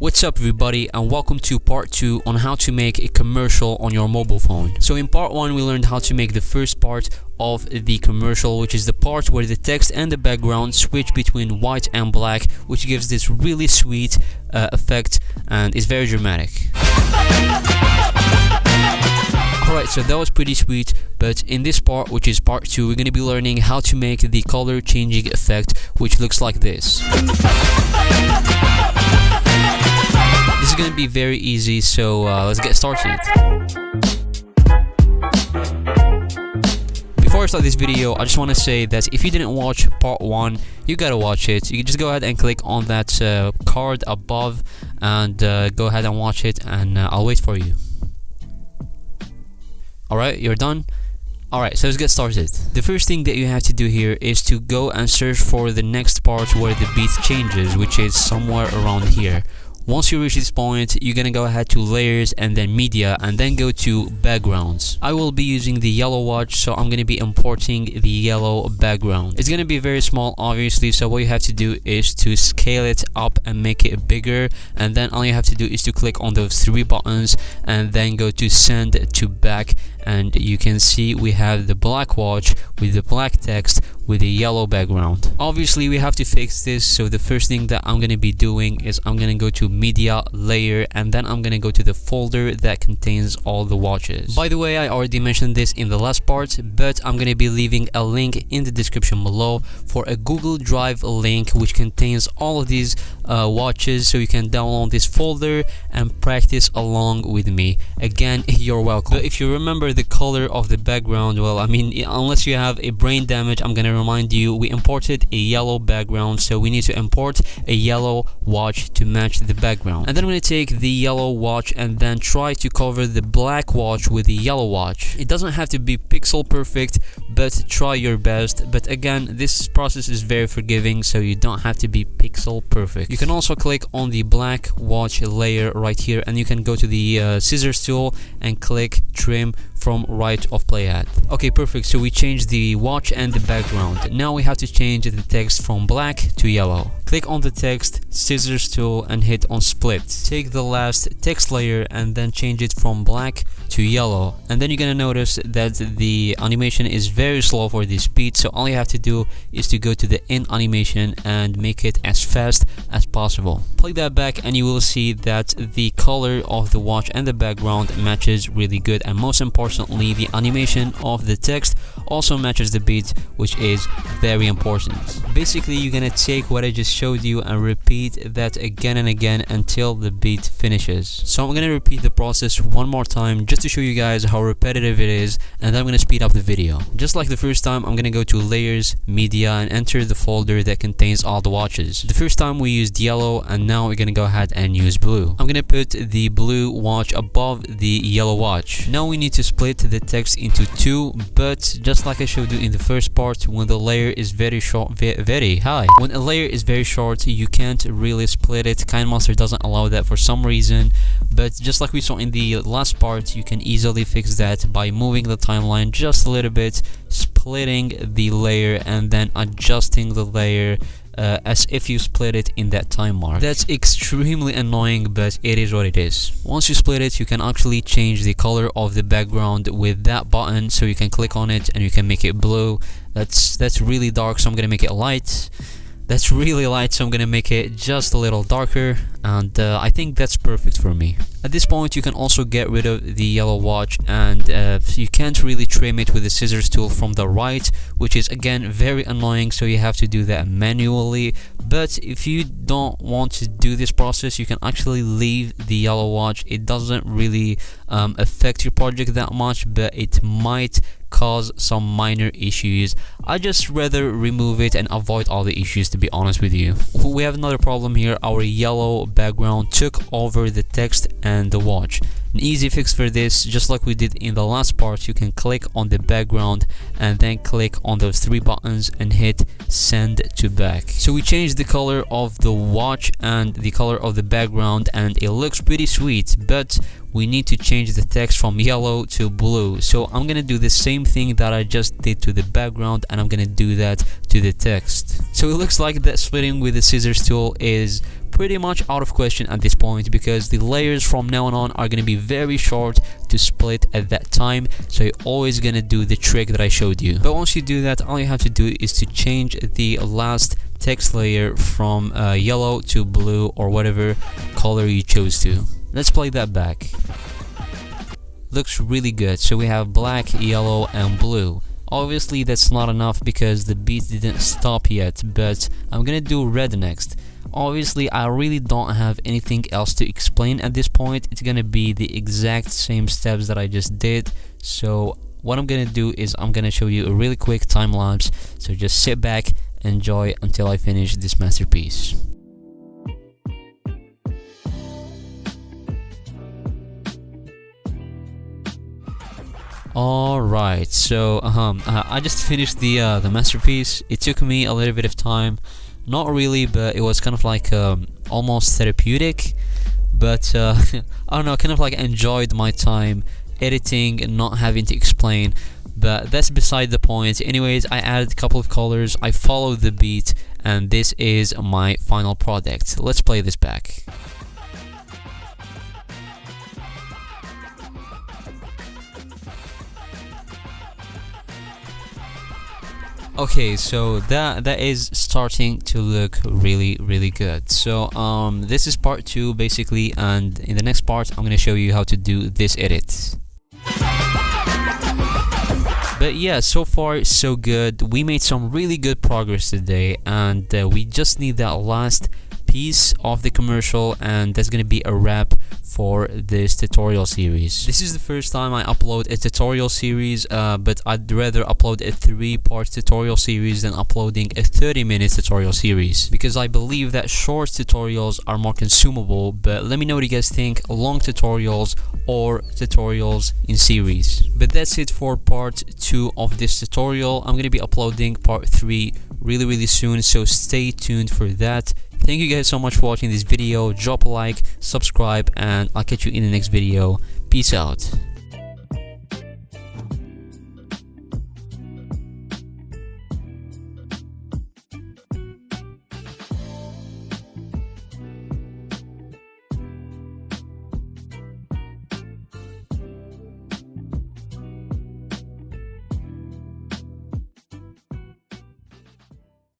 What's up everybody, and welcome to part 2 on how to make a commercial on your mobile phone. So in part 1 we learned how to make the first part of the commercial, which is the part where the text and the background switch between white and black, which gives this really sweet effect and is very dramatic. Alright, so that was pretty sweet, but in this part, which is part 2, we're going to be learning how to make the color changing effect, which looks like this. This is going to be very easy, so let's get started. Before I start this video, I just want to say that if you didn't watch part 1, you gotta watch it. You can just go ahead and click on that card above and go ahead and watch it, and I'll wait for you. Alright, you're done? Alright, so let's get started. The first thing that you have to do here is to go and search for the next part where the beat changes, which is somewhere around here. Once you reach this point, you're gonna go ahead to layers and then media and then go to backgrounds. I will be using the yellow watch, so I'm gonna be importing the yellow background. It's gonna be very small obviously, so what you have to do is to scale it up and make it bigger, and then all you have to do is to click on those 3 buttons and then go to send to back, and you can see we have the black watch with the black text with a yellow background. Obviously we have to fix this, so the first thing that I'm gonna be doing is I'm gonna go to media layer, and then I'm gonna go to the folder that contains all the watches. By the way, I already mentioned this in the last part, but I'm gonna be leaving a link in the description below for a Google Drive link which contains all of these watches, so you can download this folder and practice along with me. Again, you're welcome. But if you remember the color of the background, well, I mean, unless you have a brain damage, I'm gonna remind you we imported a yellow background, so we need to import a yellow watch to match the background. And then I'm going to take the yellow watch and then try to cover the black watch with the yellow watch. It doesn't have to be pixel perfect, but try your best. But again, this process is very forgiving, so you don't have to be pixel perfect. You can also click on the black watch layer right here, and you can go to the scissors tool and click trim from right of playhead. Okay, perfect. So we changed the watch and the background. Now we have to change the text from black to yellow. Click on the text, scissors tool, and hit on split. Take the last text layer and then change it from black to yellow, and then you're gonna notice that the animation is very slow for this speed, so all you have to do is to go to the in animation and make it as fast as possible. Play that back and you will see that the color of the watch and the background matches really good, and most importantly the animation of the text also matches the beat, which is very important. Basically you're gonna take what I just showed you and repeat that again and again until the beat finishes. So I'm gonna repeat the process one more time just to show you guys how repetitive it is, and then I'm gonna speed up the video. Just like the first time, I'm gonna go to layers, media, and enter the folder that contains all the watches. The first time we used yellow, and now we're gonna go ahead and use blue. I'm gonna put the blue watch above the yellow watch. Now we need to split the text into 2, but just like I showed you in the first part, when the layer is very short, when a layer is very short, you can't really split it. KineMaster doesn't allow that for some reason, but just like we saw in the last part, you can easily fix that by moving the timeline just a little bit, splitting the layer, and then adjusting the layer as if you split it in that time mark. That's extremely annoying, but it is what it is. Once you split it, you can actually change the color of the background with that button, so you can click on it and you can make it blue. That's really dark, so I'm gonna make it light. That's really light, so I'm gonna make it just a little darker, and I think that's perfect for me. At this point you can also get rid of the yellow watch, and you can't really trim it with the scissors tool from the right, which is again very annoying, so you have to do that manually. But if you don't want to do this process, you can actually leave the yellow watch. It doesn't really affect your project that much, but it might cause some minor issues. I just rather remove it and avoid all the issues, to be honest with you. We have another problem here. Our yellow background took over the text and the watch. An easy fix for this, just like we did in the last part, you can click on the background and then click on those 3 buttons and hit send to back. So we changed the color of the watch and the color of the background, and it looks pretty sweet, but we need to change the text from yellow to blue. So I'm gonna do the same thing that I just did to the background, and I'm gonna do that to the text. So it looks like that splitting with the scissors tool is pretty much out of question at this point, because the layers from now on are going to be very short to split at that time, so you're always going to do the trick that I showed you. But once you do that, all you have to do is to change the last text layer from yellow to blue or whatever color you chose to. Let's play that back. Looks really good. So we have black, yellow and blue. Obviously that's not enough because the beat didn't stop yet, but I'm gonna do red next. Obviously I really don't have anything else to explain at this point. It's gonna be the exact same steps that I just did. So what I'm gonna do is I'm gonna show you a really quick time lapse, so just sit back, enjoy until I finish this masterpiece. Alright, so I just finished the masterpiece. It took me a little bit of time, not really, but it was kind of like almost therapeutic. But I don't know, kind of like enjoyed my time editing and not having to explain. But that's beside the point. Anyways, I added a couple of colors, I followed the beat, and this is my final product. Let's play this back. Okay, so that is starting to look really good. So this is part 2 basically, and in the next part I'm gonna show you how to do this edit. But yeah, so far so good. We made some really good progress today, and we just need that last piece of the commercial, and that's gonna be a wrap for this tutorial series. This is the first time I upload a tutorial series, but I'd rather upload a 3-part tutorial series than uploading a 30-minute tutorial series, because I believe that short tutorials are more consumable. But let me know what you guys think, long tutorials or tutorials in series. But that's it for part 2 of this tutorial. I'm gonna be uploading part 3 really soon, so stay tuned for that. Thank you guys so much for watching this video. Drop a like, subscribe, and I'll catch you in the next video. Peace out.